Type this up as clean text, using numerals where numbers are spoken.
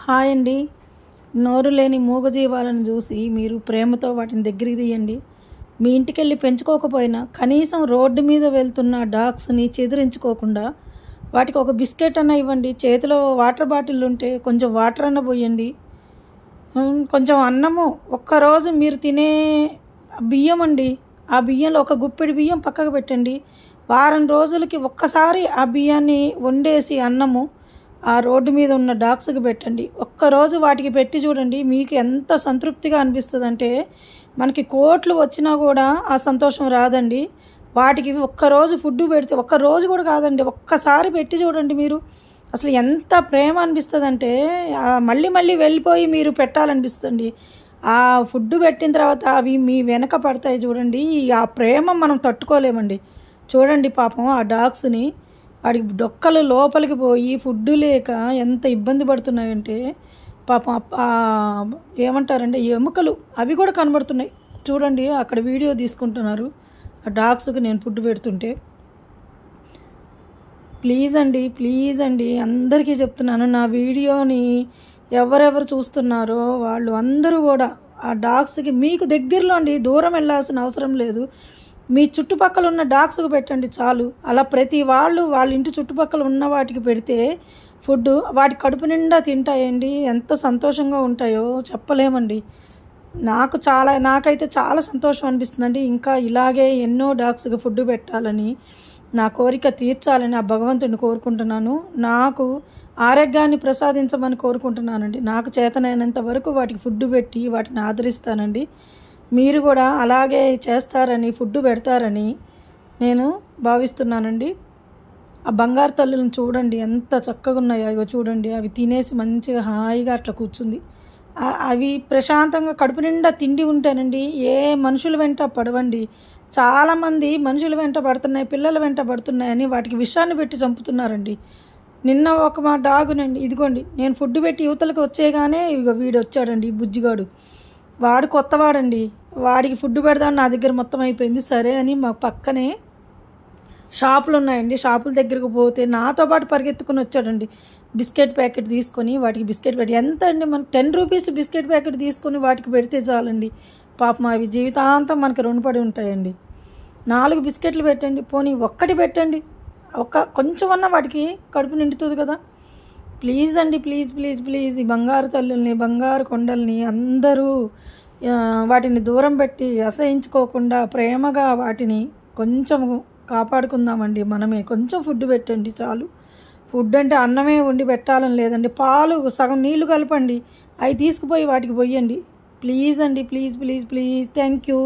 Hi అండి. నోరు లేని మూగజీవాలను చూసి మీరు ప్రేమతో వాటిని దగ్గరికి తీయండి. మీ ఇంటికెళ్ళి పెంచుకోకపోయినా కనీసం రోడ్డు మీద వెళ్తున్న డాగ్స్ని చెదిరించుకోకుండా వాటికి ఒక బిస్కెట్ అన్న ఇవ్వండి. చేతిలో వాటర్ బాటిల్ ఉంటే కొంచెం వాటర్ అన్న పోయండి. కొంచెం అన్నము ఒక్కరోజు మీరు తినే బియ్యం అండి, ఆ బియ్యంలో ఒక గుప్పెడి బియ్యం పక్కకు పెట్టండి. వారం రోజులకి ఒక్కసారి ఆ బియ్యాన్ని వండేసి అన్నము ఆ రోడ్డు మీద ఉన్న డాగ్స్కి పెట్టండి. ఒక్కరోజు వాటికి పెట్టి చూడండి, మీకు ఎంత సంతృప్తిగా అనిపిస్తుందంటే మనకి కోట్లు వచ్చినా కూడా ఆ సంతోషం రాదండి. వాటికి ఒక్కరోజు ఫుడ్ పెడితే, ఒక్కరోజు కూడా కాదండి, ఒక్కసారి పెట్టి చూడండి మీరు, అసలు ఎంత ప్రేమ అనిపిస్తుందంటే మళ్ళీ మళ్ళీ వెళ్ళిపోయి మీరు పెట్టాలనిపిస్తుంది. ఆ ఫుడ్ పెట్టిన తర్వాత అవి మీ వెనక పడతాయి చూడండి, ఆ ప్రేమ మనం తట్టుకోలేమండి. చూడండి పాపం ఆ డాగ్స్ని, వాడికి డొక్కలు లోపలికి పోయి ఫుడ్ లేక ఎంత ఇబ్బంది పడుతున్నాయంటే పాపం ఏమంటారంటే ఎముకలు అవి కూడా కనబడుతున్నాయి చూడండి. అక్కడ వీడియో తీసుకుంటున్నారు ఆ డాగ్స్కి నేను ఫుడ్ పెడుతుంటే. ప్లీజ్ అండి అందరికీ చెప్తున్నాను, నా వీడియోని ఎవరెవరు చూస్తున్నారో వాళ్ళు అందరూ కూడా ఆ డాగ్స్కి మీకు దగ్గరలో అండి, దూరం వెళ్ళాల్సిన అవసరం లేదు, మీ చుట్టుపక్కల ఉన్న డాగ్స్కి పెట్టండి చాలు. అలా ప్రతి వాళ్ళు వాళ్ళ ఇంటి చుట్టుపక్కల ఉన్న వాటికి పెడితే ఫుడ్ వాటి కడుపు నిండా తింటాయండి. ఎంత సంతోషంగా ఉంటాయో చెప్పలేమండి. నాకైతే చాలా సంతోషం అనిపిస్తుందండి. ఇంకా ఇలాగే ఎన్నో డాగ్స్కి ఫుడ్ పెట్టాలని, నా కోరిక తీర్చాలని ఆ భగవంతుడిని కోరుకుంటున్నాను. నాకు ఆరోగ్యాన్ని ప్రసాదించమని కోరుకుంటున్నానండి. నాకు చేతనైనంత వరకు వాటికి ఫుడ్ పెట్టి వాటిని ఆదరిస్తానండి. మీరు కూడా అలాగే చేస్తారని, ఫుడ్ పెడతారని నేను భావిస్తున్నానండి. ఆ బంగారు తల్లులను చూడండి ఎంత చక్కగా ఉన్నాయో, అవి చూడండి, అవి తినేసి మంచిగా హాయిగా అట్లా కూర్చుంది. అవి ప్రశాంతంగా కడుపు నిండా తిండి ఉంటేనండి ఏ మనుషుల వెంట పడవండి. చాలామంది మనుషుల వెంట పడుతున్నాయి, పిల్లల వెంట పడుతున్నాయని వాటికి విషాన్ని పెట్టి చంపుతున్నారండి. నిన్న ఒక మా డాగునండి, ఇదిగోండి నేను ఫుడ్ పెట్టి యువతలకు వచ్చేగానే ఇక వీడు వచ్చాడండి, బుజ్జిగాడు. వాడు కొత్తవాడండి, వాడికి ఫుడ్ పెడదామని నా దగ్గర మొత్తం అయిపోయింది. సరే అని మా పక్కనే షాపులు ఉన్నాయండి, షాపుల దగ్గరకు పోతే నాతో పాటు పరిగెత్తుకుని వచ్చాడండి. బిస్కెట్ ప్యాకెట్ తీసుకొని వాటికి బిస్కెట్ పెట్టి, ఎంత అండి మనకు 10 రూపీస్ బిస్కెట్ ప్యాకెట్ తీసుకొని వాటికి పెడితే చాలండి. పాపం అవి జీవితాంతం మనకు రుణపడి ఉంటాయండి. 4 బిస్కెట్లు పెట్టండి, పోనీ ఒక్కటి పెట్టండి, కొంచెం అన్నా వాటికి కడుపు నిండుతుంది కదా. ప్లీజ్ అండి, ప్లీజ్ ఈ బంగారు తల్లుల్ని, బంగారు కొండల్ని అందరూ వాటిని దూరం పెట్టి అసహించుకోకుండా ప్రేమగా వాటిని కొంచెం కాపాడుకుందామండి. మనమే కొంచెం ఫుడ్ పెట్టండి చాలు. ఫుడ్ అంటే అన్నమే వండి పెట్టాలని లేదండి, పాలు సగం నీళ్లు కలపండి, అవి తీసుకుపోయి వాటికి పోయండి. ప్లీజ్ అండి, ప్లీజ్ థ్యాంక్ యూ.